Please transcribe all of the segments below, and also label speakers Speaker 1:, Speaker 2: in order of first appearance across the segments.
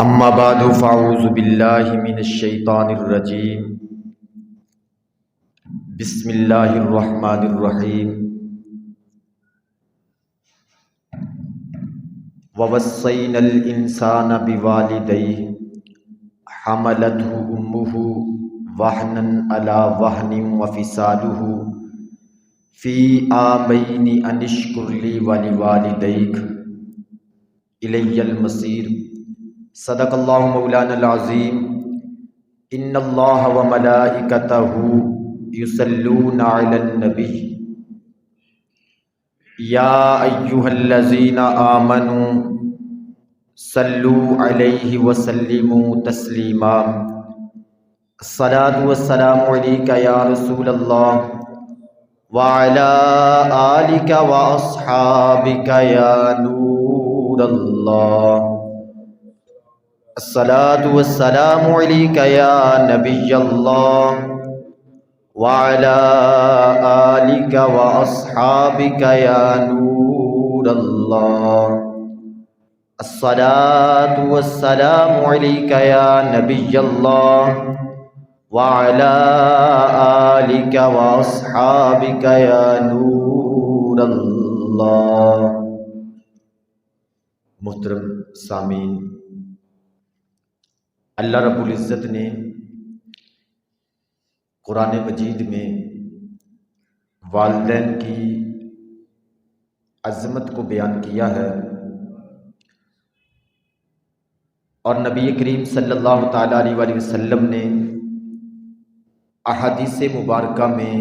Speaker 1: اما بعد فاعوذ باللہ من الشیطان الرجیم بسم اللہ الرحمن الرحیم ووصینا الانسان بوالدیہ حملته امہ وہنا علی وہن وفصالہ فی عامین ان اشکر لی ولوالدیک الی المصیر۔ صدق اللہ مولانا العظیم۔ ان اللہ وملائکتہ یصلون علی النبی یا ایہا الذین آمنوا صلوا علیہ وسلموا تسلیما۔ الصلاۃ والسلام علیک یا رسول اللہ وعلی آلک واصحابک یا نور اللہ۔ الصلاۃ والسلام علیک یا نبی اللہ وعلی آلک واصحابک یا نور اللہ۔ الصلاۃ والسلام علیک یا نبی اللہ وعلی آلک واصحابک یا نور اللہ۔ محترم سامعین، اللہ رب العزت نے قرآن مجید میں والدین کی عظمت کو بیان کیا ہے، اور نبی کریم صلی اللہ تعالیٰ علیہ وآلہ وسلم نے احادیث مبارکہ میں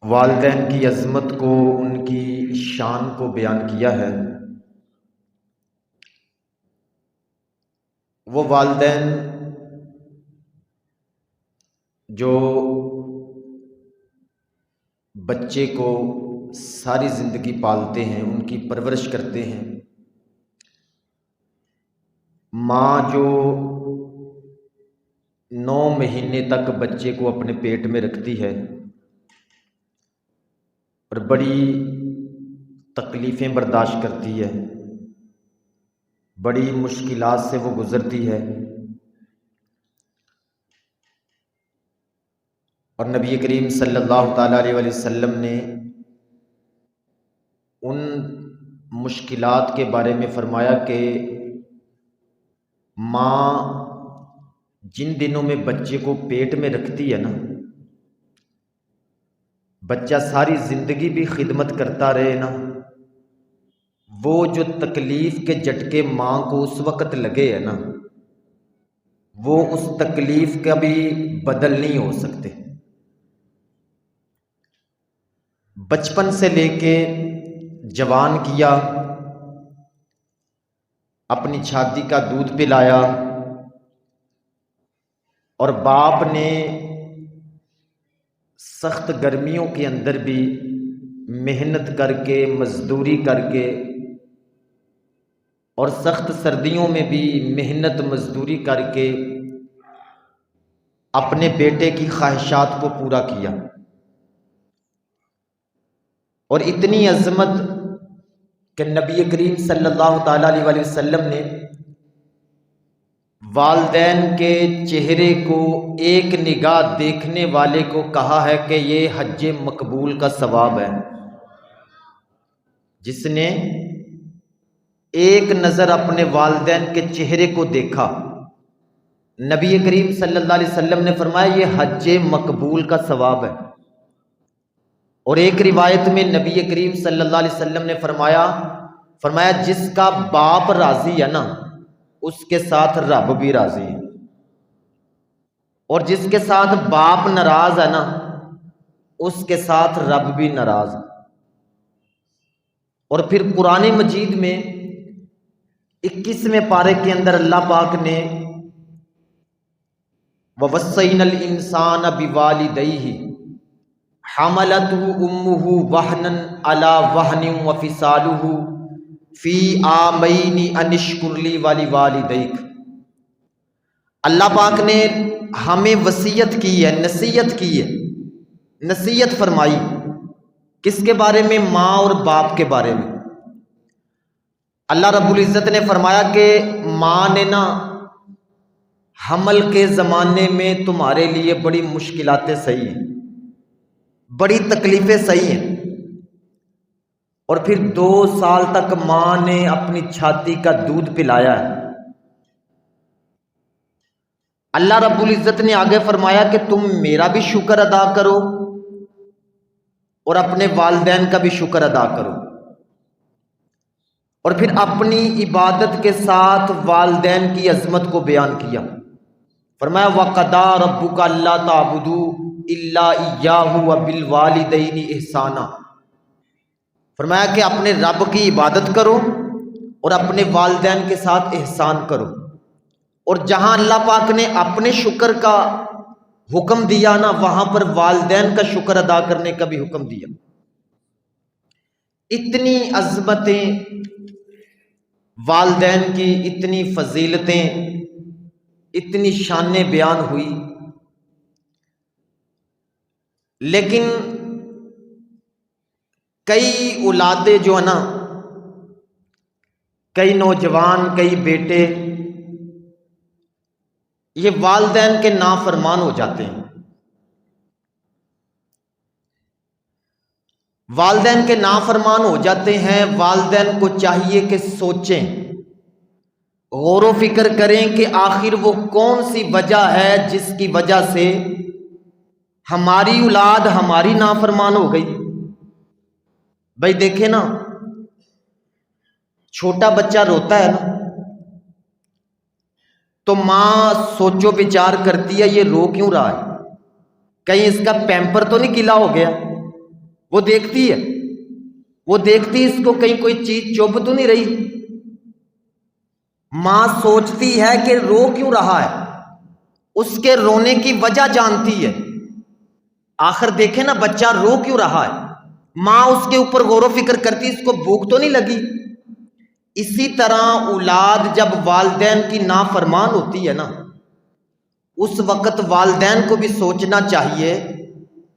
Speaker 1: والدین کی عظمت کو، ان کی شان کو بیان کیا ہے۔ وہ والدین جو بچے کو ساری زندگی پالتے ہیں، ان کی پرورش کرتے ہیں، ماں جو 9 مہینے تک بچے کو اپنے پیٹ میں رکھتی ہے اور بڑی تکلیفیں برداشت کرتی ہے، بڑی مشکلات سے وہ گزرتی ہے، اور نبی کریم صلی اللہ تعالیٰ علیہ وآلہ وسلم نے ان مشکلات کے بارے میں فرمایا کہ ماں جن دنوں میں بچے کو پیٹ میں رکھتی ہے نا، بچہ ساری زندگی بھی خدمت کرتا رہے نا، وہ جو تکلیف کے جھٹکے ماں کو اس وقت لگے ہے نا، وہ اس تکلیف کا بھی بدل نہیں ہو سکتے۔ بچپن سے لے کے جوان کیا، اپنی چھاتی کا دودھ پلایا، اور باپ نے سخت گرمیوں کے اندر بھی محنت کر کے، مزدوری کر کے، اور سخت سردیوں میں بھی محنت مزدوری کر کے اپنے بیٹے کی خواہشات کو پورا کیا، اور اتنی عظمت کہ نبی کریم صلی اللہ تعالیٰ علیہ وآلہ وسلم نے والدین کے چہرے کو ایک نگاہ دیکھنے والے کو کہا ہے کہ یہ حج مقبول کا ثواب ہے۔ جس نے ایک نظر اپنے والدین کے چہرے کو دیکھا، نبی کریم صلی اللہ علیہ وسلم نے فرمایا یہ حج مقبول کا ثواب ہے۔ اور ایک روایت میں نبی کریم صلی اللہ علیہ وسلم نے فرمایا جس کا باپ راضی ہے نا، اس کے ساتھ رب بھی راضی ہے، اور جس کے ساتھ باپ ناراض ہے نا، اس کے ساتھ رب بھی ناراض ہے۔ اور پھر قرآن مجید میں 21ویں پارے کے اندر اللہ پاک نے وَوَصَّيْنَا الْإِنسَانَ بِوَالِدَيْهِ حَمَلَتْهُ أُمُّهُ وَهْنًا عَلَى وَهْنٍ وَفِصَالُهُ فِي عَامَيْنِ أَنِ اشْكُرْ لِي وَلِوَالِدَيْكَ۔ اللہ پاک نے ہمیں وصیت کی ہے، نصیحت کی ہے، نصیحت فرمائی، کس کے بارے میں؟ ماں اور باپ کے بارے میں، اللہ رب العزت نے فرمایا کہ ماں نے نا حمل کے زمانے میں تمہارے لیے بڑی مشکلاتیں سہی ہیں، بڑی تکلیفیں سہی ہیں، اور پھر 2 سال تک ماں نے اپنی چھاتی کا دودھ پلایا ہے۔ اللہ رب العزت نے آگے فرمایا کہ تم میرا بھی شکر ادا کرو اور اپنے والدین کا بھی شکر ادا کرو، اور پھر اپنی عبادت کے ساتھ والدین کی عظمت کو بیان کیا۔ فرمایا وَقَضَىٰ رَبُّكَ أَلَّا تَعْبُدُوا إِلَّا إِيَّاهُ وَبِالْوَالِدَيْنِ إِحْسَانًا، فرمایا کہ اپنے رب کی عبادت کرو اور اپنے والدین کے ساتھ احسان کرو، اور جہاں اللہ پاک نے اپنے شکر کا حکم دیا نا، وہاں پر والدین کا شکر ادا کرنے کا بھی حکم دیا۔ اتنی عظمتیں والدین کی، اتنی فضیلتیں، اتنی شانیں بیان ہوئی، لیکن کئی اولادیں جو ہے نا، کئی نوجوان، کئی بیٹے یہ والدین کے نافرمان ہو جاتے ہیں۔ والدین کے نافرمان ہو جاتے ہیں۔ والدین کو چاہیے کہ سوچیں، غور و فکر کریں کہ آخر وہ کون سی وجہ ہے جس کی وجہ سے ہماری اولاد ہماری نافرمان ہو گئی۔ بھائی دیکھیں نا، چھوٹا بچہ روتا ہے نا تو ماں سوچو بچار کرتی ہے یہ رو کیوں رہا ہے، کہیں اس کا پیمپر تو نہیں گیلا ہو گیا۔ وہ دیکھتی ہے، وہ دیکھتی اس کو کہیں کوئی چیز چبھ تو نہیں رہی۔ ماں سوچتی ہے کہ رو کیوں رہا ہے، اس کے رونے کی وجہ جانتی ہے۔ آخر دیکھیں نا بچہ رو کیوں رہا ہے، ماں اس کے اوپر غور و فکر کرتی اس کو بھوک تو نہیں لگی۔ اسی طرح اولاد جب والدین کی نافرمان ہوتی ہے نا، اس وقت والدین کو بھی سوچنا چاہیے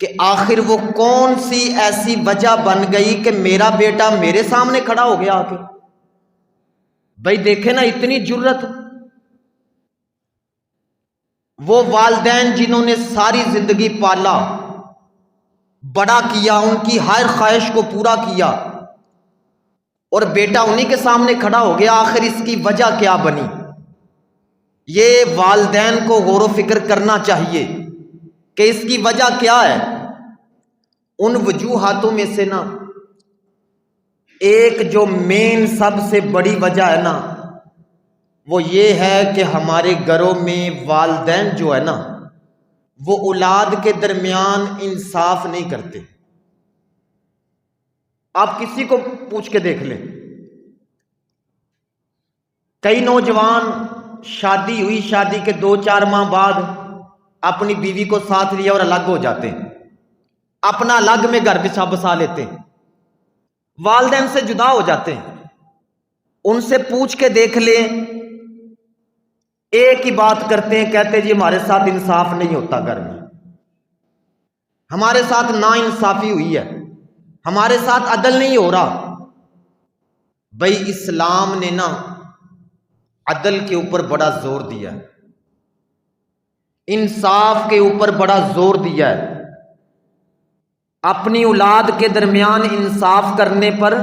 Speaker 1: کہ آخر وہ کون سی ایسی وجہ بن گئی کہ میرا بیٹا میرے سامنے کھڑا ہو گیا آ کے۔ بھائی دیکھیں نا، اتنی جرت، وہ والدین جنہوں نے ساری زندگی پالا، بڑا کیا، ان کی ہر خواہش کو پورا کیا، اور بیٹا انہی کے سامنے کھڑا ہو گیا، آخر اس کی وجہ کیا بنی؟ یہ والدین کو غور و فکر کرنا چاہیے کہ اس کی وجہ کیا ہے۔ ان وجوہاتوں میں سے نا ایک جو مین سب سے بڑی وجہ ہے نا، وہ یہ ہے کہ ہمارے گھروں میں والدین جو ہے نا، وہ اولاد کے درمیان انصاف نہیں کرتے۔ آپ کسی کو پوچھ کے دیکھ لیں، کئی نوجوان شادی ہوئی، شادی کے 2-4 ماہ بعد اپنی بیوی کو ساتھ لیا اور الگ ہو جاتے ہیں، اپنا الگ میں گھر بسا لیتے ہیں، والدین سے جدا ہو جاتے ہیں۔ ان سے پوچھ کے دیکھ لیں، ایک ہی بات کرتے ہیں، کہتے جی ہمارے ساتھ انصاف نہیں ہوتا، گھر میں ہمارے ساتھ نا انصافی ہوئی ہے، ہمارے ساتھ عدل نہیں ہو رہا۔ بھائی اسلام نے نا عدل کے اوپر بڑا زور دیا ہے، انصاف کے اوپر بڑا زور دیا ہے۔ اپنی اولاد کے درمیان انصاف کرنے پر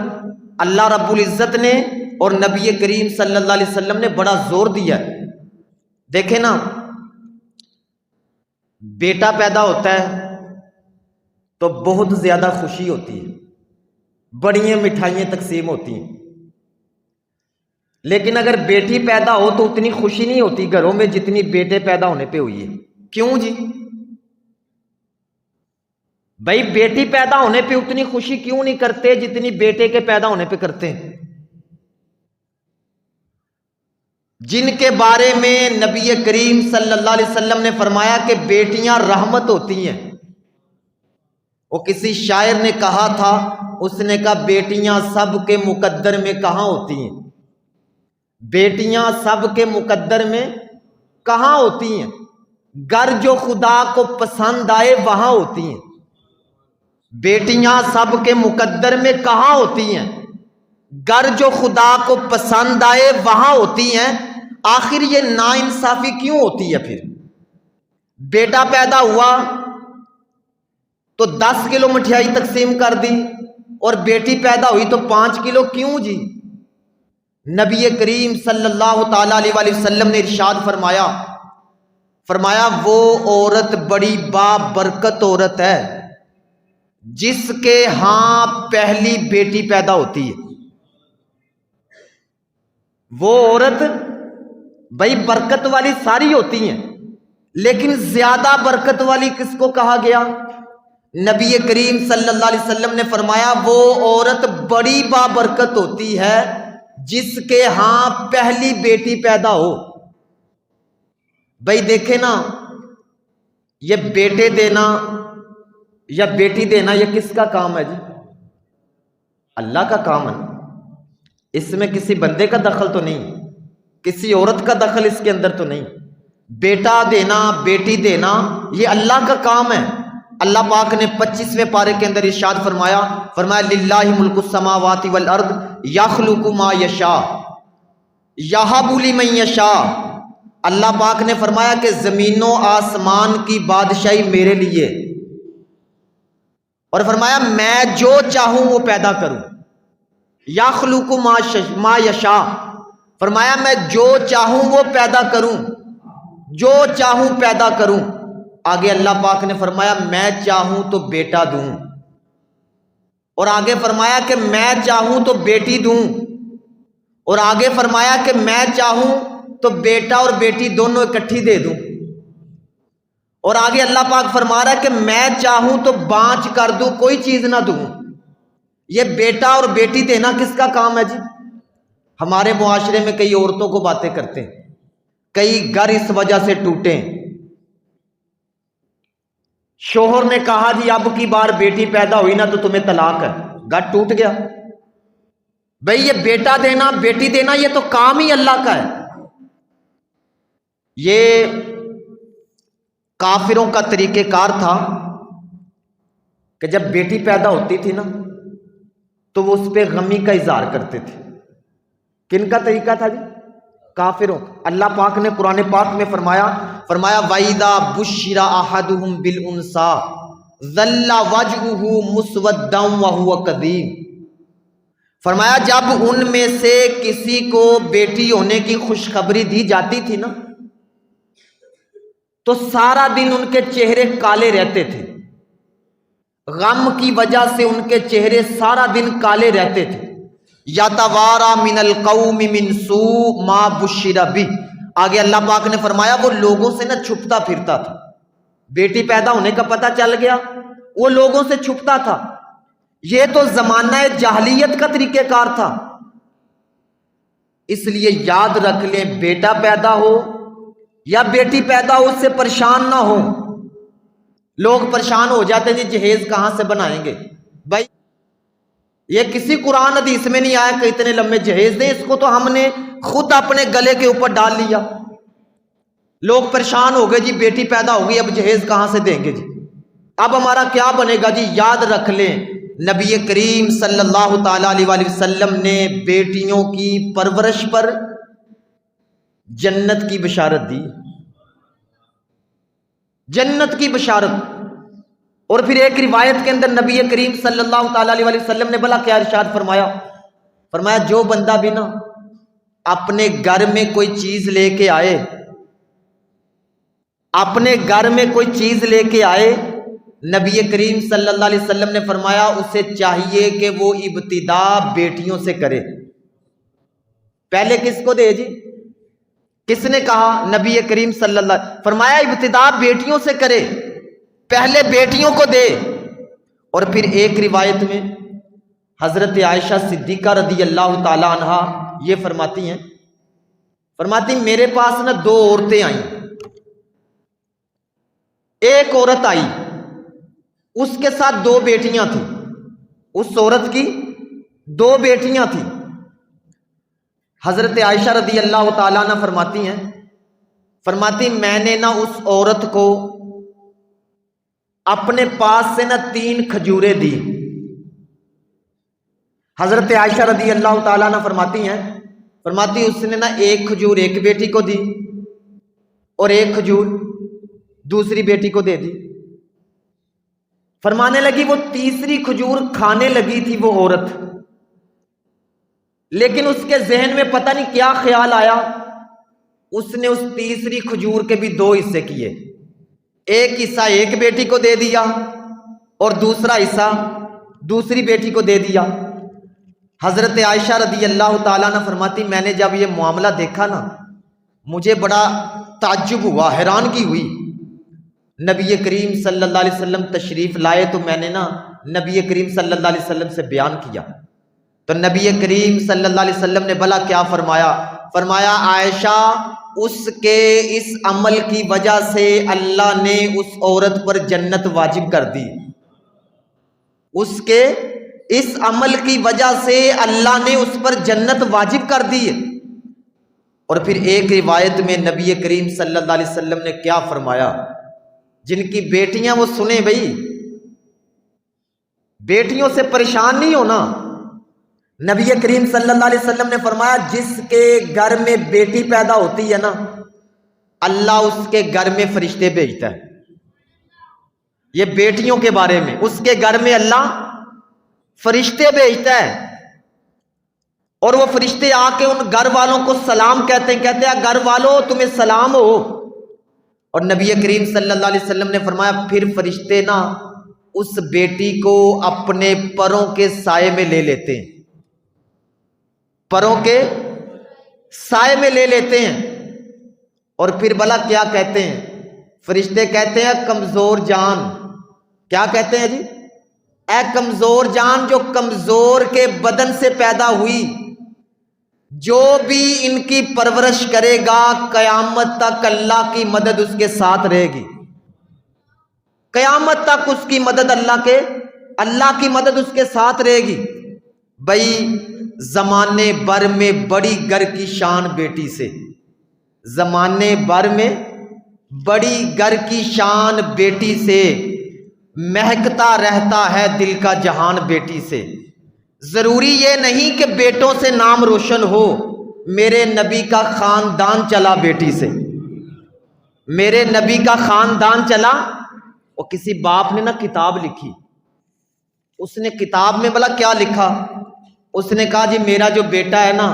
Speaker 1: اللہ رب العزت نے اور نبی کریم صلی اللہ علیہ وسلم نے بڑا زور دیا ہے۔ دیکھیں نا، بیٹا پیدا ہوتا ہے تو بہت زیادہ خوشی ہوتی ہے، بڑی مٹھائیاں تقسیم ہوتی ہیں، لیکن اگر بیٹی پیدا ہو تو اتنی خوشی نہیں ہوتی گھروں میں جتنی بیٹے پیدا ہونے پہ ہوئی ہے۔ کیوں جی؟ بھائی بیٹی پیدا ہونے پہ اتنی خوشی کیوں نہیں کرتے جتنی بیٹے کے پیدا ہونے پہ کرتے ہیں؟ جن کے بارے میں نبی کریم صلی اللہ علیہ وسلم نے فرمایا کہ بیٹیاں رحمت ہوتی ہیں۔ وہ کسی شاعر نے کہا تھا، اس نے کہا بیٹیاں سب کے مقدر میں کہاں ہوتی ہیں، بیٹیاں سب کے مقدر میں کہاں ہوتی ہیں، گھر جو خدا کو پسند آئے وہاں ہوتی ہیں، بیٹیاں سب کے مقدر میں کہاں ہوتی ہیں۔ گر جو خدا کو پسند آئے وہاں ہوتی ہیں، آخر یہ ناانصافی کیوں ہوتی ہے؟ پھر بیٹا پیدا ہوا تو 10 کلو مٹھائی تقسیم کر دی، اور بیٹی پیدا ہوئی تو 5 کلو کیوں جی؟ نبی کریم صلی اللہ تعالی علیہ وآلہ وسلم نے ارشاد فرمایا وہ عورت بڑی بابرکت عورت ہے جس کے ہاں پہلی بیٹی پیدا ہوتی ہے۔ وہ عورت بھائی برکت والی ساری ہوتی ہیں، لیکن زیادہ برکت والی کس کو کہا گیا؟ نبی کریم صلی اللہ علیہ وسلم نے فرمایا وہ عورت بڑی بابرکت ہوتی ہے جس کے ہاں پہلی بیٹی پیدا ہو۔ بھائی دیکھیں نا، یہ بیٹے دینا یا بیٹی دینا یہ کس کا کام ہے جی؟ اللہ کا کام ہے۔ اس میں کسی بندے کا دخل تو نہیں، کسی عورت کا دخل اس کے اندر تو نہیں۔ بیٹا دینا بیٹی دینا یہ اللہ کا کام ہے۔ اللہ پاک نے 25ویں پارے کے اندر ارشاد فرمایا للہ ملک السماوات والارض یخلق ما یشاء یہب لمن یشاء۔ اللہ پاک نے فرمایا کہ زمین و آسمان کی بادشاہی میرے لیے، اور فرمایا میں جو چاہوں وہ پیدا کروں۔ یخلق ما یشاء، فرمایا میں جو چاہوں وہ پیدا کروں، جو چاہوں پیدا کروں۔ آگے اللہ پاک نے فرمایا میں چاہوں تو بیٹا دوں، اور آگے فرمایا کہ میں چاہوں تو بیٹی دوں، اور آگے فرمایا کہ میں چاہوں تو بیٹا اور بیٹی دونوں اکٹھی دے دوں، اور آگے اللہ پاک فرما رہا ہے کہ میں چاہوں تو بانچ کر دوں، کوئی چیز نہ دوں۔ یہ بیٹا اور بیٹی دینا کس کا کام ہے جی؟ ہمارے معاشرے میں کئی عورتوں کو باتیں کرتے ہیں، کئی گھر اس وجہ سے ٹوٹے۔ شوہر نے کہا جی اب کی بار بیٹی پیدا ہوئی نا تو تمہیں طلاق ہے، گھر ٹوٹ گیا۔ بھئی یہ بیٹا دینا بیٹی دینا یہ تو کام ہی اللہ کا ہے۔ یہ کافروں کا طریقہ کار تھا کہ جب بیٹی پیدا ہوتی تھی نا تو وہ اس پہ غمی کا اظہار کرتے تھے۔ کن کا طریقہ تھا جی؟ کافروں۔ اللہ پاک نے قرآن پاک میں فرمایا وَإِذَا بُشِّرَ أَحَدُهُمْ بِالْأُنثَىٰ ظَلَّ وَجْهُهُ مُسْوَدًّا وَهُوَ كَظِيمٌ۔ فرمایا جب ان میں سے کسی کو بیٹی ہونے کی خوشخبری دی جاتی تھی نا تو سارا دن ان کے چہرے کالے رہتے تھے، غم کی وجہ سے ان کے چہرے سارا دن کالے رہتے تھے۔ یَتَوَارَىٰ مِنَ الْقَوْمِ مِنْ سُوءِ مَا بُشِّرَ بِهِ۔ آگے اللہ پاک نے فرمایا وہ لوگوں سے نہ چھپتا پھرتا تھا، بیٹی پیدا ہونے کا پتہ چل گیا وہ لوگوں سے چھپتا تھا۔ یہ تو زمانہ جاہلیت کا طریقہ کار تھا۔ اس لیے یاد رکھ لیں بیٹا پیدا ہو یا بیٹی پیدا ہو اس سے پریشان نہ ہو۔ لوگ پریشان ہو جاتے جی جہیز کہاں سے بنائیں گے؟ بھائی یہ کسی قرآن حدیث میں نہیں آیا کہ اتنے لمبے جہیز دیں، اس کو تو ہم نے خود اپنے گلے کے اوپر ڈال لیا۔ لوگ پریشان ہو گئے جی بیٹی پیدا ہو گئی اب جہیز کہاں سے دیں گے جی، اب ہمارا کیا بنے گا جی؟ یاد رکھ لیں نبی کریم صلی اللہ تعالی علیہ وآلہ وسلم نے بیٹیوں کی پرورش پر جنت کی بشارت دی، جنت کی بشارت۔ اور پھر ایک روایت کے اندر نبی کریم صلی اللہ تعالی علیہ وآلہ وسلم نے بلا کیا ارشاد فرمایا جو بندہ بھی نا اپنے گھر میں کوئی چیز لے کے آئے، اپنے گھر میں کوئی چیز لے کے آئے، نبی کریم صلی اللہ علیہ وسلم نے فرمایا اسے چاہیے کہ وہ ابتدا بیٹیوں سے کرے۔ پہلے کس کو دے جی؟ کس نے کہا؟ نبی کریم صلی اللہ علیہ وسلم فرمایا ابتدا بیٹیوں سے کرے، پہلے بیٹیوں کو دے۔ اور پھر ایک روایت میں حضرت عائشہ صدیقہ رضی اللہ تعالی عنہا یہ فرماتی میرے پاس نا 2 عورتیں آئیں، ایک عورت آئی اس کے ساتھ 2 بیٹیاں تھیں، اس عورت کی 2 بیٹیاں تھیں۔ حضرت عائشہ رضی اللہ تعالیٰ عنہ فرماتی میں نے نا اس عورت کو اپنے پاس سے نا 3 کھجوریں دی۔ حضرت عائشہ رضی اللہ تعالیٰ عنہ فرماتی اس نے نا ایک کھجور ایک بیٹی کو دی اور ایک کھجور دوسری بیٹی کو دے دی. فرمانے لگی وہ تیسری کھجور کھانے لگی تھی وہ عورت، لیکن اس کے ذہن میں پتہ نہیں کیا خیال آیا، اس نے اس تیسری کھجور کے بھی 2 حصے کیے، ایک حصہ ایک بیٹی کو دے دیا اور دوسرا حصہ دوسری بیٹی کو دے دیا. حضرت عائشہ رضی اللہ تعالیٰ عنہ فرماتی میں نے جب یہ معاملہ دیکھا نا مجھے بڑا تعجب ہوا، حیرانگی ہوئی. نبی کریم صلی اللہ علیہ وسلم تشریف لائے تو میں نے نا نبی کریم صلی اللہ علیہ وسلم سے بیان کیا تو نبی کریم صلی اللہ علیہ وسلم نے بھلا کیا فرمایا عائشہ اس کے اس عمل کی وجہ سے اللہ نے اس عورت پر جنت واجب کر دی. اس کے اس عمل کی وجہ سے اللہ نے اس پر جنت واجب کر دی. اور پھر ایک روایت میں نبی کریم صلی اللہ علیہ وسلم نے کیا فرمایا، جن کی بیٹیاں وہ سنیں بھائی، بیٹیوں سے پریشان نہیں ہونا. نبی کریم صلی اللہ علیہ وسلم نے فرمایا جس کے گھر میں بیٹی پیدا ہوتی ہے نا اللہ اس کے گھر میں فرشتے بھیجتا ہے. یہ بیٹیوں کے بارے میں، اس کے گھر میں اللہ فرشتے بھیجتا ہے اور وہ فرشتے آ کے ان گھر والوں کو سلام کہتے ہیں گھر والوں تمہیں سلام ہو. اور نبی کریم صلی اللہ علیہ وسلم نے فرمایا پھر فرشتے نا اس بیٹی کو اپنے پروں کے سائے میں لے لیتے ہیں، پروں کے سائے میں لے لیتے ہیں. اور پھر بھلا کیا کہتے ہیں فرشتے؟ کہتے ہیں کمزور جان. کیا کہتے ہیں جی؟ اے کمزور جان جو کمزور کے بدن سے پیدا ہوئی، جو بھی ان کی پرورش کرے گا قیامت تک اللہ کی مدد اس کے ساتھ رہے گی. قیامت تک اس کی مدد اللہ کی مدد اس کے ساتھ رہے گی. بھائی زمانے بھر میں بڑی گر کی شان بیٹی سے، زمانے بھر میں بڑی گر کی شان بیٹی سے، مہکتا رہتا ہے دل کا جہان بیٹی سے. ضروری یہ نہیں کہ بیٹوں سے نام روشن ہو، میرے نبی کا خاندان چلا بیٹی سے، میرے نبی کا خاندان چلا. اور کسی باپ نے نا کتاب لکھی، اس نے کتاب میں بھلا کیا لکھا؟ اس نے کہا جی میرا جو بیٹا ہے نا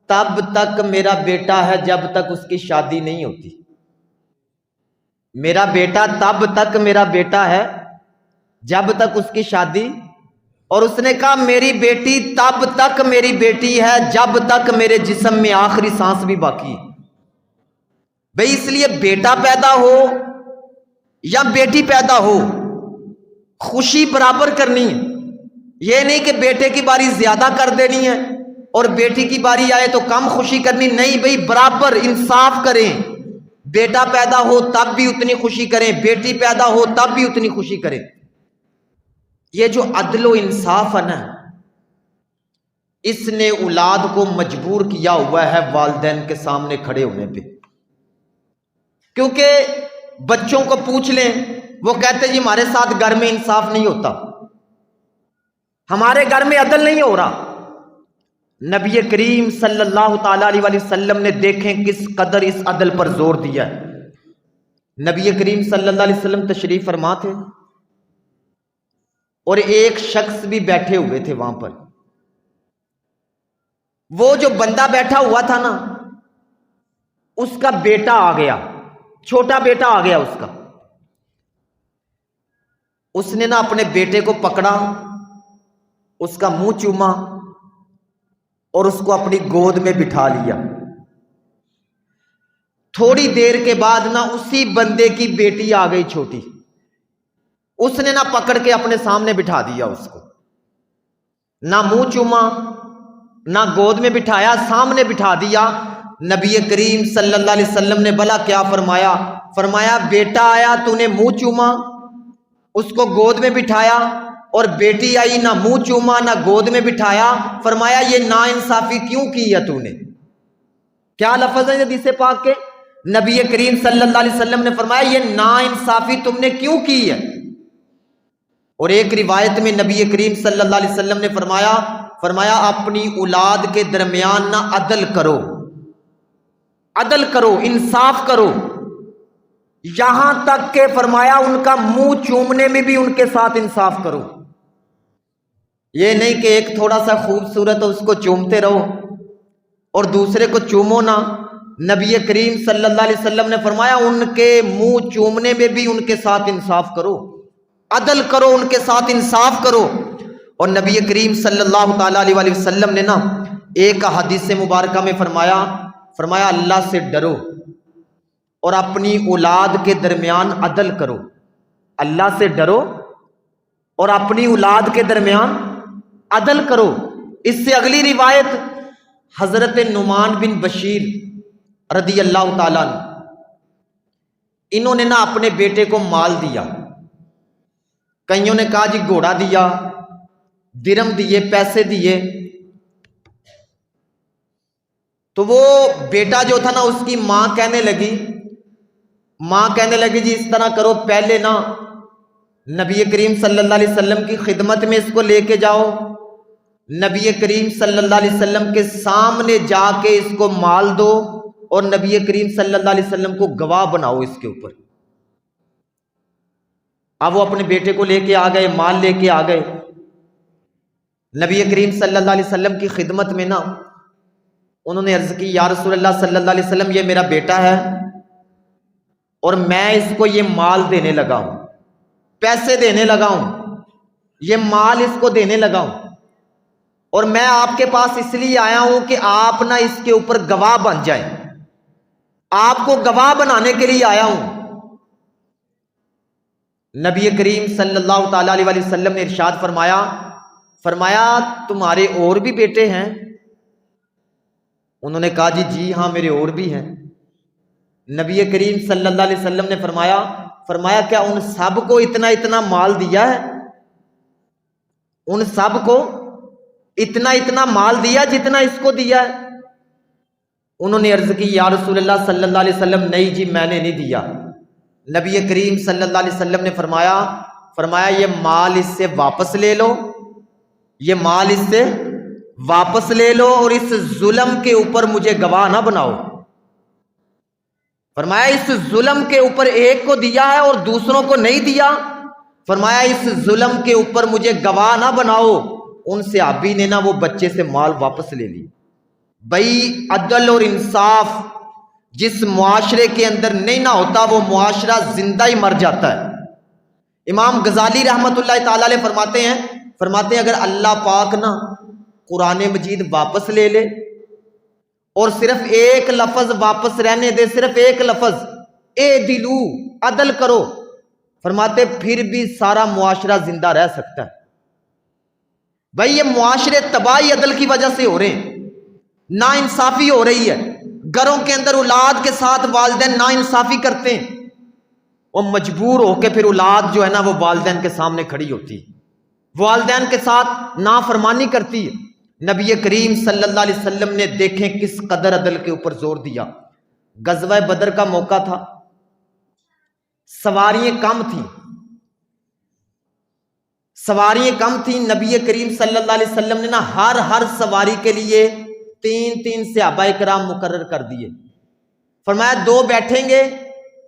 Speaker 1: تب تک میرا بیٹا ہے جب تک اس کی شادی نہیں ہوتی. میرا بیٹا تب تک میرا بیٹا ہے جب تک اس کی شادی. اور اس نے کہا میری بیٹی تب تک میری بیٹی ہے جب تک میرے جسم میں آخری سانس بھی باقی ہے. بھئی اس لیے بیٹا پیدا ہو یا بیٹی پیدا ہو خوشی برابر کرنی ہے. یہ نہیں کہ بیٹے کی باری زیادہ کر دینی ہے اور بیٹی کی باری آئے تو کم خوشی کرنی. نہیں بھئی برابر انصاف کریں. بیٹا پیدا ہو تب بھی اتنی خوشی کریں، بیٹی پیدا ہو تب بھی اتنی خوشی کریں. یہ جو عدل و انصاف ہے نا اس نے اولاد کو مجبور کیا ہوا ہے والدین کے سامنے کھڑے ہونے پہ. کیونکہ بچوں کو پوچھ لیں وہ کہتے جی ہمارے ساتھ گھر میں انصاف نہیں ہوتا، ہمارے گھر میں عدل نہیں ہو رہا. نبی کریم صلی اللہ تعالی علیہ وسلم نے دیکھیں کس قدر اس عدل پر زور دیا ہے. نبی کریم صلی اللہ علیہ وسلم تشریف فرما تھے اور ایک شخص بھی بیٹھے ہوئے تھے وہاں پر. وہ جو بندہ بیٹھا ہوا تھا نا اس کا بیٹا آ گیا، چھوٹا بیٹا آ گیا اس کا. اس نے نا اپنے بیٹے کو پکڑا، اس کا منہ چوما اور اس کو اپنی گود میں بٹھا لیا. تھوڑی دیر کے بعد نا اسی بندے کی بیٹی آ گئی چھوٹی، اس نے نہ پکڑ کے اپنے سامنے بٹھا دیا، اس کو نہ منہ چوما نہ گود میں بٹھایا، سامنے بٹھا دیا. نبی کریم صلی اللہ علیہ وسلم نے بھلا کیا فرمایا بیٹا آیا تو نے منہ چوما، اس کو گود میں بٹھایا، اور بیٹی آئی نہ منہ چوما نہ گود میں بٹھایا. فرمایا یہ نا انصافی کیوں کی ہے تو نے؟ کیا لفظ ہے حدیث پاک کے؟ نبی کریم صلی اللہ علیہ وسلم نے فرمایا یہ نا انصافی تم نے کیوں کی ہے؟ اور ایک روایت میں نبی کریم صلی اللہ علیہ وسلم نے فرمایا فرمایا اپنی اولاد کے درمیان نہ عدل کرو، عدل کرو، انصاف کرو، یہاں تک کہ فرمایا ان کا منہ چومنے میں بھی ان کے ساتھ انصاف کرو۔ یہ نہیں کہ ایک تھوڑا سا خوبصورت اس کو چومتے رہو اور دوسرے کو چومو نہ۔ نبی کریم صلی اللہ علیہ وسلم نے فرمایا ان کے منہ چومنے میں بھی ان کے ساتھ انصاف کرو، عدل کرو، ان کے ساتھ انصاف کرو۔ اور نبی کریم صلی اللہ تعالیٰ علیہ وسلم نے نا ایک حدیث مبارکہ میں فرمایا اللہ سے ڈرو اور اپنی اولاد کے درمیان عدل کرو، اللہ سے ڈرو اور اپنی اولاد کے درمیان عدل کرو۔ اس سے اگلی روایت حضرت نعمان بن بشیر رضی اللہ تعالیٰ عنہ، انہوں نے نا اپنے بیٹے کو مال دیا، کئیوں نے کہا جی گھوڑا دیا، درم دیے، پیسے دیے، تو وہ بیٹا جو تھا نا اس کی ماں کہنے لگی جی اس طرح کرو، پہلے نا نبی کریم صلی اللہ علیہ وسلم کی خدمت میں اس کو لے کے جاؤ، نبی کریم صلی اللہ علیہ وسلم کے سامنے جا کے اس کو مال دو اور نبی کریم صلی اللہ علیہ وسلم کو گواہ بناؤ اس کے اوپر۔ اب وہ اپنے بیٹے کو لے کے آ گئے، مال لے کے آ گئے، نبی کریم صلی اللہ علیہ وسلم کی خدمت میں نا انہوں نے عرض کی یا رسول اللہ صلی اللہ علیہ وسلم یہ میرا بیٹا ہے اور میں اس کو یہ مال دینے لگا ہوں، پیسے دینے لگا ہوں، یہ مال اس کو دینے لگا ہوں، اور میں آپ کے پاس اس لیے آیا ہوں کہ آپ نہ اس کے اوپر گواہ بن جائیں، آپ کو گواہ بنانے کے لیے آیا ہوں۔ نبی کریم صلی اللہ تعالیٰ علیہ وسلم نے ارشاد فرمایا تمہارے اور بھی بیٹے ہیں؟ انہوں نے کہا جی ہاں میرے اور بھی ہیں۔ نبی کریم صلی اللہ علیہ وسلم نے فرمایا کیا ان سب کو اتنا مال دیا ہے؟ ان سب کو اتنا مال دیا جتنا اس کو دیا ہے؟ انہوں نے عرض کی یا رسول اللہ صلی اللہ علیہ وسلم نہیں جی میں نے نہیں دیا۔ نبی کریم صلی اللہ علیہ وسلم نے فرمایا یہ مال اس سے واپس لے لو، یہ مال اس سے واپس لے لو اور اس ظلم کے اوپر مجھے گواہ نہ بناؤ۔ فرمایا اس ظلم کے اوپر ایک کو دیا ہے اور دوسروں کو نہیں دیا، فرمایا اس ظلم کے اوپر مجھے گواہ نہ بناؤ۔ ان صحابی نے نا وہ بچے سے مال واپس لے لی۔ بھائی عدل اور انصاف جس معاشرے کے اندر نہیں نہ ہوتا وہ معاشرہ زندہ ہی مر جاتا ہے۔ امام غزالی رحمت اللہ تعالی علیہ فرماتے ہیں اگر اللہ پاک نا قرآن مجید واپس لے لے اور صرف ایک لفظ واپس رہنے دے، صرف ایک لفظ اے دلو عدل کرو، فرماتے پھر بھی سارا معاشرہ زندہ رہ سکتا ہے۔ بھائی یہ معاشرے تباہی عدل کی وجہ سے ہو رہے ہیں، نا انصافی ہو رہی ہے، گھروں کے اندر اولاد کے ساتھ والدین نا انصافی کرتے ہیں، وہ مجبور ہو کے پھر اولاد جو ہے نا وہ والدین کے سامنے کھڑی ہوتی ہے، والدین کے ساتھ نافرمانی کرتی ہے۔ نبی کریم صلی اللہ علیہ وسلم نے دیکھیں کس قدر عدل کے اوپر زور دیا۔ غزوہ بدر کا موقع تھا، سواریاں کم تھیں، نبی کریم صلی اللہ علیہ وسلم نے نا ہر سواری کے لیے 3 صحابہ کرام مقرر کر دیے۔ فرمایا 2 بیٹھیں گے،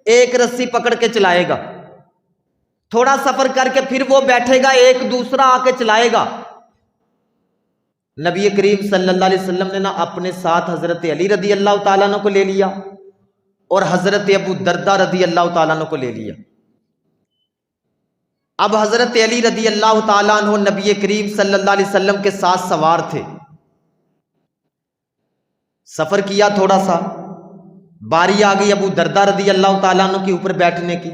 Speaker 1: ایک رسی پکڑ کے چلائے گا، تھوڑا سفر کر کے پھر وہ بیٹھے گا، ایک دوسرا آ کے چلائے گا۔ نبی کریم صلی اللہ علیہ وسلم نے نا اپنے ساتھ حضرت علی رضی اللہ تعالیٰ عنہ کو لے لیا اور حضرت ابو دردہ رضی اللہ تعالیٰ عنہ کو لے لیا۔ اب حضرت علی رضی اللہ تعالیٰ عنہ نبی کریم صلی اللہ علیہ وسلم کے ساتھ سوار تھے، سفر کیا، تھوڑا سا باری آ گئی ابو دردہ رضی اللہ تعالیٰ عنہ کے اوپر بیٹھنے کی،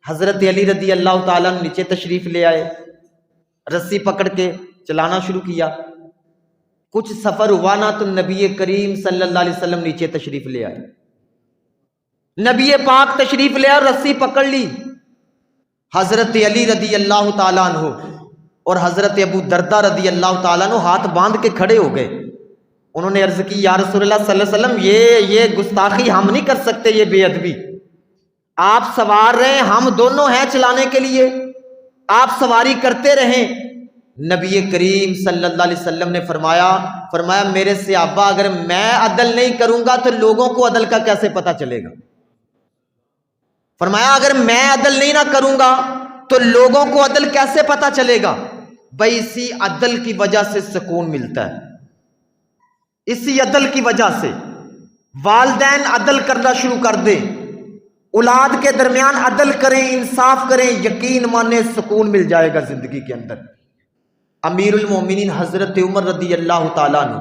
Speaker 1: حضرت علی رضی اللہ تعالیٰ عنہ نیچے تشریف لے آئے، رسی پکڑ کے چلانا شروع کیا۔ کچھ سفر ہوا نا تو نبی کریم صلی اللہ علیہ وسلم نیچے تشریف لے آئے، نبی پاک تشریف لے آئے، رسی پکڑ لی۔ حضرت علی رضی اللہ تعالیٰ عنہ اور حضرت ابو دردہ رضی اللہ تعالیٰ عنہ ہاتھ باندھ کے کھڑے ہو گئے۔ انہوں نے عرض کی یا رسول اللہ صلی اللہ علیہ وسلم یہ گستاخی ہم نہیں کر سکتے، یہ بے ادبی، آپ سوار رہے، ہم دونوں ہیں چلانے کے لیے، آپ سواری کرتے رہیں، نبی کریم صلی اللہ علیہ وسلم نے فرمایا میرے صحابہ اگر میں عدل نہیں کروں گا تو لوگوں کو عدل کا کیسے پتہ چلے گا؟ فرمایا اگر میں عدل نہیں نہ کروں گا تو لوگوں کو عدل کیسے پتہ چلے گا؟ بھائی اسی عدل کی وجہ سے سکون ملتا ہے، اسی عدل کی وجہ سے والدین عدل کرنا شروع کر دیں، اولاد کے درمیان عدل کریں، انصاف کریں، یقین مانے سکون مل جائے گا زندگی کے اندر۔ امیر المومنین حضرت عمر رضی اللہ تعالیٰ عنہ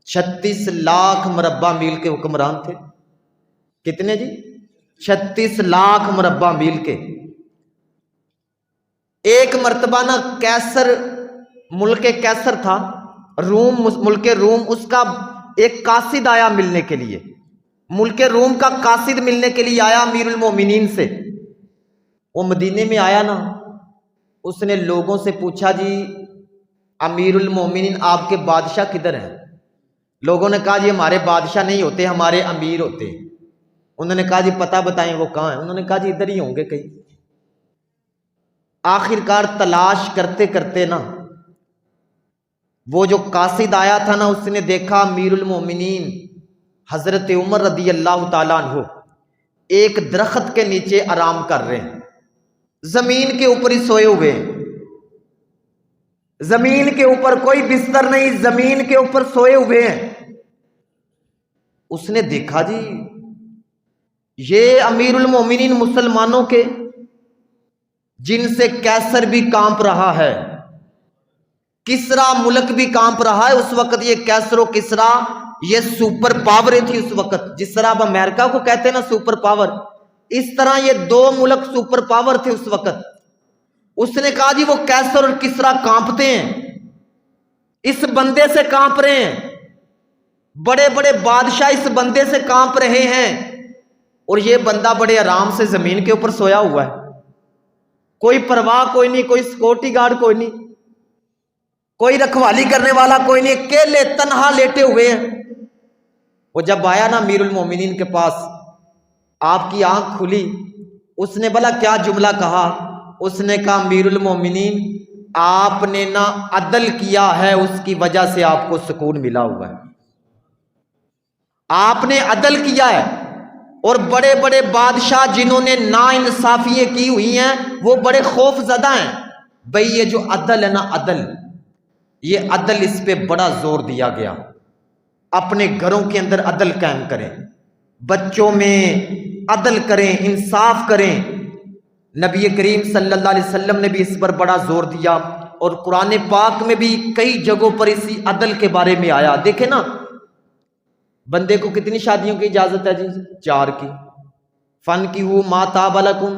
Speaker 1: 36 لاکھ مربع میل کے حکمران تھے۔ کتنے جی؟ 36 لاکھ مربع میل کے۔ ایک مرتبہ نا کیسر، ملک کیسر تھا روم، ملک روم، اس کا ایک قاصد آیا ملنے کے لیے، ملک روم کا قاصد ملنے کے لیے آیا امیر المومنین سے۔ وہ مدینے میں آیا نا، اس نے لوگوں سے پوچھا جی امیر المومنین آپ کے بادشاہ کدھر ہیں؟ لوگوں نے کہا جی ہمارے بادشاہ نہیں ہوتے، ہمارے امیر ہوتے ہیں۔ انہوں نے کہا جی پتہ بتائیں وہ کہاں ہیں؟ انہوں نے کہا جی ادھر ہی ہوں گے کہیں۔ آخر کار تلاش کرتے کرتے نا وہ جو قاصد آیا تھا نا، اس نے دیکھا امیر المومنین حضرت عمر رضی اللہ تعالیٰ عنہ ایک درخت کے نیچے آرام کر رہے ہیں، زمین کے اوپر ہی سوئے ہوئے ہیں، زمین کے اوپر کوئی بستر نہیں، زمین کے اوپر سوئے ہوئے ہیں۔ اس نے دیکھا جی یہ امیر المومنین مسلمانوں کے، جن سے کیسر بھی کانپ رہا ہے، کسرا ملک بھی کانپ رہا ہے۔ اس وقت یہ کیسر و کسرا یہ سپر پاور تھی اس وقت، جس طرح اب امریکہ کو کہتے ہیں نا سپر پاور، اس طرح یہ دو ملک سپر پاور تھے اس وقت۔ اس نے کہا جی وہ کیسر اور کسرا کانپتے ہیں، اس بندے سے کانپ رہے ہیں، بڑے بڑے بادشاہ اس بندے سے کانپ رہے ہیں، اور یہ بندہ بڑے آرام سے زمین کے اوپر سویا ہوا ہے، کوئی پرواہ کوئی نہیں، کوئی سیکورٹی گارڈ کوئی نہیں، کوئی رکھوالی کرنے والا کوئی نہیں، اکیلے تنہا لیٹے ہوئے ہیں۔ وہ جب آیا نا امیر المومنین کے پاس، آپ کی آنکھ کھلی، اس نے بھلا کیا جملہ کہا؟ اس نے کہا امیر المومنین آپ نے نا عدل کیا ہے، اس کی وجہ سے آپ کو سکون ملا ہوا ہے، آپ نے عدل کیا ہے، اور بڑے بڑے بادشاہ جنہوں نے نا انصافیاں کی ہوئی ہیں وہ بڑے خوف زدہ ہیں۔ بھئی یہ جو عدل ہے نا، عدل، یہ عدل اس پہ بڑا زور دیا گیا۔ اپنے گھروں کے اندر عدل قائم کریں، بچوں میں عدل کریں، انصاف کریں۔ نبی کریم صلی اللہ علیہ وسلم نے بھی اس پر بڑا زور دیا، اور قرآن پاک میں بھی کئی جگہوں پر اسی عدل کے بارے میں آیا۔ دیکھیں نا بندے کو کتنی شادیوں کی اجازت ہے جی؟ 4 کی۔ فَانْكِحُوا مَا طَابَ لَكُم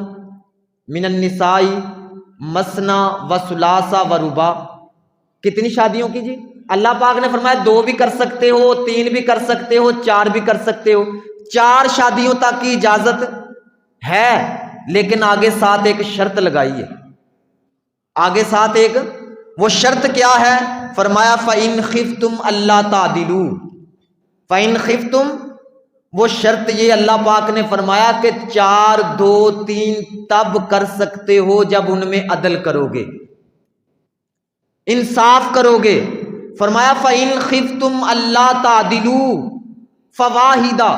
Speaker 1: مِّنَ النِّسَاءِ مَثْنَىٰ وَثُلَاثَ وَرُبَاعَ۔ کتنی شادیوں کی جی؟ اللہ پاک نے فرمایا 2 بھی کر سکتے ہو، 3 بھی کر سکتے ہو، 4 بھی کر سکتے ہو۔ 4 شادیوں تک کی اجازت ہے، لیکن آگے ساتھ ایک شرط لگائی ہے۔ آگے ساتھ ایک وہ شرط کیا ہے؟ فرمایا فَإِنْ خِفْتُمْ أَلَّا تَعْدِلُوا۔ فَإِنْ خِفْتُمْ، وہ شرط یہ اللہ پاک نے فرمایا کہ 4 2 3 تب کر سکتے ہو جب ان میں عدل کرو گے، انصاف کرو گے۔ فرمایا فَإِنْ خِفْتُمْ أَلَّا تَعْدِلُوا فَوَاحِدًا۔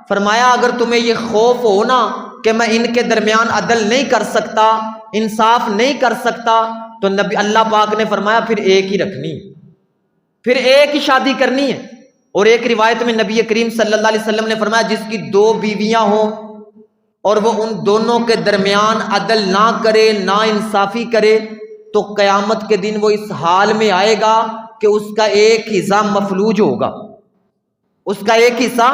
Speaker 1: فرمایا اگر تمہیں یہ خوف ہو نا کہ میں ان کے درمیان عدل نہیں کر سکتا، انصاف نہیں کر سکتا، تو نبی اللہ پاک نے فرمایا پھر ایک ہی رکھنی، پھر ایک ہی شادی کرنی ہے۔ اور ایک روایت میں نبی کریم صلی اللہ علیہ وسلم نے فرمایا جس کی 2 بیویاں ہوں اور وہ ان دونوں کے درمیان عدل نہ کرے، نا انصافی کرے، تو قیامت کے دن وہ اس حال میں آئے گا کہ اس کا ایک حصہ مفلوج ہوگا، اس کا ایک حصہ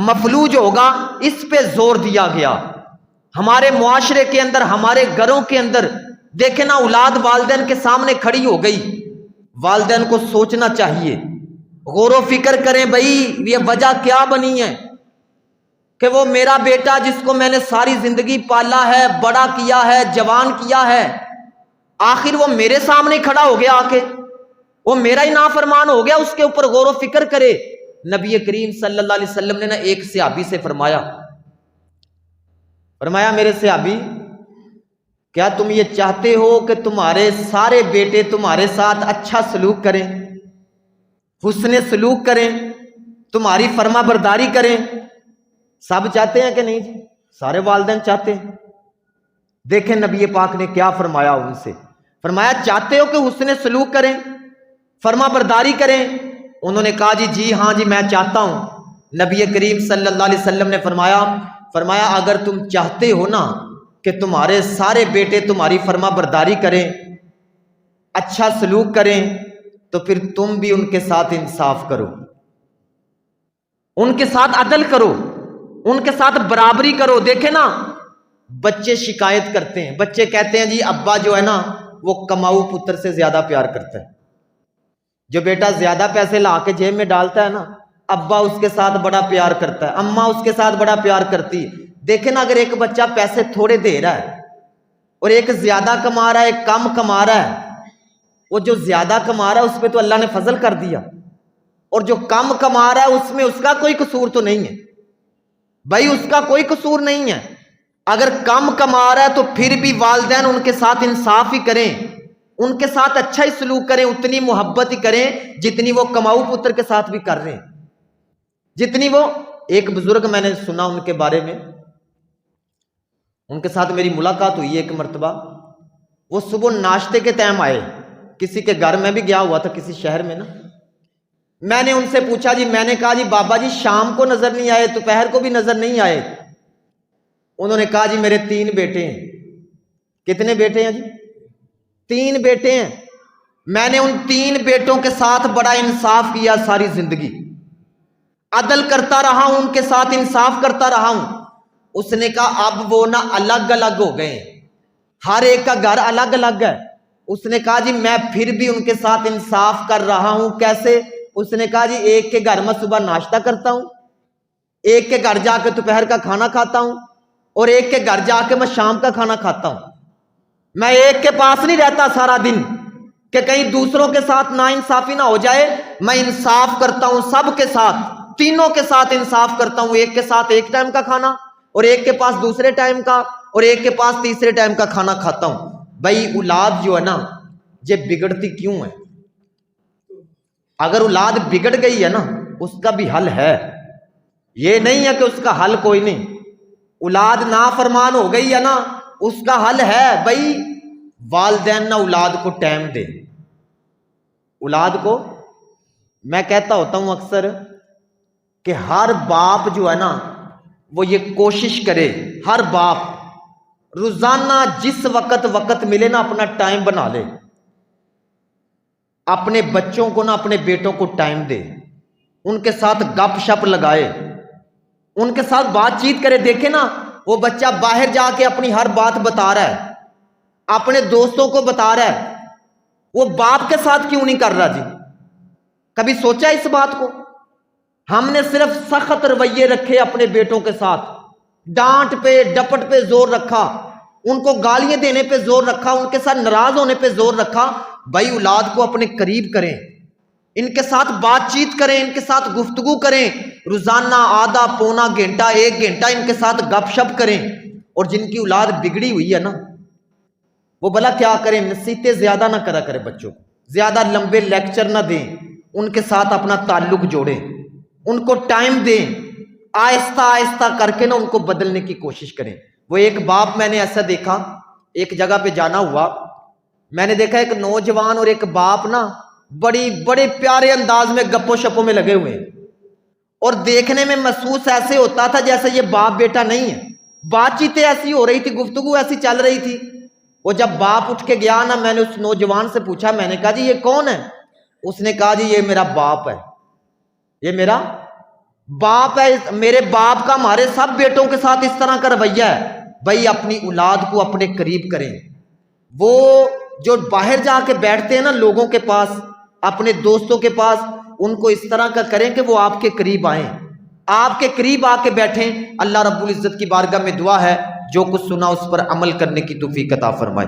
Speaker 1: مفلوج ہوگا۔ اس پہ زور دیا گیا۔ ہمارے معاشرے کے اندر، ہمارے گھروں کے اندر دیکھیں نا، اولاد والدین کے سامنے کھڑی ہو گئی، والدین کو سوچنا چاہیے، غور و فکر کریں بھئی یہ وجہ کیا بنی ہے کہ وہ میرا بیٹا جس کو میں نے ساری زندگی پالا ہے، بڑا کیا ہے، جوان کیا ہے، آخر وہ میرے سامنے کھڑا ہو گیا، آ کے وہ میرا ہی نافرمان ہو گیا۔ اس کے اوپر غور و فکر کرے۔ نبی کریم صلی اللہ علیہ وسلم نے نا ایک صحابی سے فرمایا میرے صحابی کیا تم یہ چاہتے ہو کہ تمہارے سارے بیٹے تمہارے ساتھ اچھا سلوک کریں، حسن سلوک کریں، تمہاری فرما برداری کریں؟ سب چاہتے ہیں کہ نہیں جی؟ سارے والدین چاہتے ہیں۔ دیکھیں نبی پاک نے کیا فرمایا ان سے، فرمایا چاہتے ہو کہ حسن سلوک کریں، فرما برداری کریں؟ انہوں نے کہا جی ہاں جی میں چاہتا ہوں۔ نبی کریم صلی اللہ علیہ وسلم نے فرمایا اگر تم چاہتے ہو نا کہ تمہارے سارے بیٹے تمہاری فرما برداری کریں، اچھا سلوک کریں، تو پھر تم بھی ان کے ساتھ انصاف کرو، ان کے ساتھ عدل کرو، ان کے ساتھ برابری کرو۔ دیکھیں نا بچے شکایت کرتے ہیں، بچے کہتے ہیں جی ابا جو ہے نا وہ کماؤ پتر سے زیادہ پیار کرتا ہے۔ جو بیٹا زیادہ پیسے لا کے جیب میں ڈالتا ہے نا، ابا اس کے ساتھ بڑا پیار کرتا ہے، اماں اس کے ساتھ بڑا پیار کرتی ہے۔ دیکھیں نا اگر ایک بچہ پیسے تھوڑے دے رہا ہے اور ایک زیادہ کما رہا ہے، ایک کم کما رہا ہے، وہ جو زیادہ کما رہا ہے اس پہ تو اللہ نے فضل کر دیا، اور جو کم کما رہا ہے اس میں اس کا کوئی قصور تو نہیں ہے بھائی، اس کا کوئی قصور نہیں ہے۔ اگر کم کما رہا ہے تو پھر بھی والدین ان کے ساتھ انصاف ہی کریں، ان کے ساتھ اچھا ہی سلوک کریں، اتنی محبت ہی کریں جتنی وہ کماؤ پتر کے ساتھ بھی کر رہے ہیں، جتنی وہ۔ ایک بزرگ میں نے سنا ان کے بارے میں، ان کے ساتھ میری ملاقات ہوئی ایک مرتبہ۔ وہ صبح ناشتے کے ٹائم آئے کسی کے گھر، میں بھی گیا ہوا تھا کسی شہر میں نا۔ میں نے ان سے پوچھا جی، میں نے کہا جی بابا جی شام کو نظر نہیں آئے، دوپہر کو بھی نظر نہیں آئے۔ انہوں نے کہا جی میرے 3 بیٹے ہیں۔ کتنے بیٹے ہیں جی؟ 3 بیٹے ہیں۔ میں نے ان 3 بیٹوں کے ساتھ بڑا انصاف کیا ساری زندگی، عدل کرتا رہا ہوں، ان کے ساتھ انصاف کرتا رہا ہوں۔ اس نے کہا اب وہ نا الگ الگ ہو گئے، ہر ایک کا گھر الگ الگ ہے۔ اس نے کہا جی میں پھر بھی ان کے ساتھ انصاف کر رہا ہوں۔ کیسے؟ اس نے کہا جی ایک کے گھر میں صبح ناشتہ کرتا ہوں، ایک کے گھر جا کے دوپہر کا کھانا کھاتا ہوں، اور ایک کے گھر جا کے میں شام کا کھانا کھاتا ہوں۔ میں ایک کے پاس نہیں رہتا سارا دن کہ کہیں دوسروں کے ساتھ ناانصافی نہ ہو جائے۔ میں انصاف کرتا ہوں سب کے ساتھ، تینوں کے ساتھ انصاف کرتا ہوں۔ ایک کے ساتھ ایک ٹائم کا کھانا، اور ایک کے پاس دوسرے ٹائم کا، اور ایک کے پاس تیسرے ٹائم کا کھانا کھاتا ہوں۔ بھائی اولاد جو ہے نا یہ بگڑتی کیوں ہے؟ اگر اولاد بگڑ گئی ہے نا اس کا بھی حل ہے، یہ نہیں ہے کہ اس کا حل کوئی نہیں۔ اولاد نافرمان ہو گئی ہے نا اس کا حل ہے بھائی، والدین نہ اولاد کو ٹائم دے۔ اولاد کو میں کہتا ہوتا ہوں اکثر کہ ہر باپ جو ہے نا وہ یہ کوشش کرے، ہر باپ روزانہ جس وقت ملے نا اپنا ٹائم بنا لے، اپنے بچوں کو نا اپنے بیٹوں کو ٹائم دے، ان کے ساتھ گپ شپ لگائے، ان کے ساتھ بات چیت کرے۔ دیکھیں نا وہ بچہ باہر جا کے اپنی ہر بات بتا رہا ہے، اپنے دوستوں کو بتا رہا ہے، وہ باپ کے ساتھ کیوں نہیں کر رہا جی؟ کبھی سوچا اس بات کو؟ ہم نے صرف سخت رویے رکھے اپنے بیٹوں کے ساتھ، ڈانٹ پہ ڈپٹ پہ زور رکھا، ان کو گالیاں دینے پہ زور رکھا، ان کے ساتھ ناراض ہونے پہ زور رکھا۔ بھائی اولاد کو اپنے قریب کریں، ان کے ساتھ بات چیت کریں، ان کے ساتھ گفتگو کریں، روزانہ آدھا پونا گھنٹہ 1 گھنٹہ ان کے ساتھ گپ شپ کریں۔ اور جن کی اولاد بگڑی ہوئی ہے نا وہ بھلا کیا کریں، نصیحتیں زیادہ نہ کرا کرے، بچوں کو زیادہ لمبے لیکچر نہ دیں، ان کے ساتھ اپنا تعلق جوڑیں، ان کو ٹائم دیں، آہستہ آہستہ کر کے نا ان کو بدلنے کی کوشش کریں۔ وہ ایک باپ میں نے ایسا دیکھا، ایک جگہ پہ جانا ہوا، میں نے دیکھا ایک نوجوان اور ایک باپ نا بڑے پیارے انداز میں گپوں شپوں میں لگے ہوئے ہیں، اور دیکھنے میں محسوس ایسے ہوتا تھا جیسے یہ باپ بیٹا نہیں ہے، بات چیتیں ایسی ہو رہی تھی، گفتگو ایسی چل رہی تھی۔ وہ جب باپ اٹھ کے گیا نا میں نے اس نوجوان سے پوچھا، میں نے کہا جی یہ کون ہے؟ اس نے کہا جی یہ میرا باپ ہے، یہ میرا باپ ہے، میرے باپ کا ہمارے سب بیٹوں کے ساتھ اس طرح کا رویہ ہے۔ بھائی اپنی اولاد کو اپنے قریب کریں۔ وہ جو باہر جا کے بیٹھتے ہیں نا لوگوں کے پاس، اپنے دوستوں کے پاس، ان کو اس طرح کا کریں کہ وہ آپ کے قریب آئیں، آپ کے قریب آ کے بیٹھیں۔ اللہ رب العزت کی بارگاہ میں دعا ہے جو کچھ سنا اس پر عمل کرنے کی توفیق عطا فرمائے۔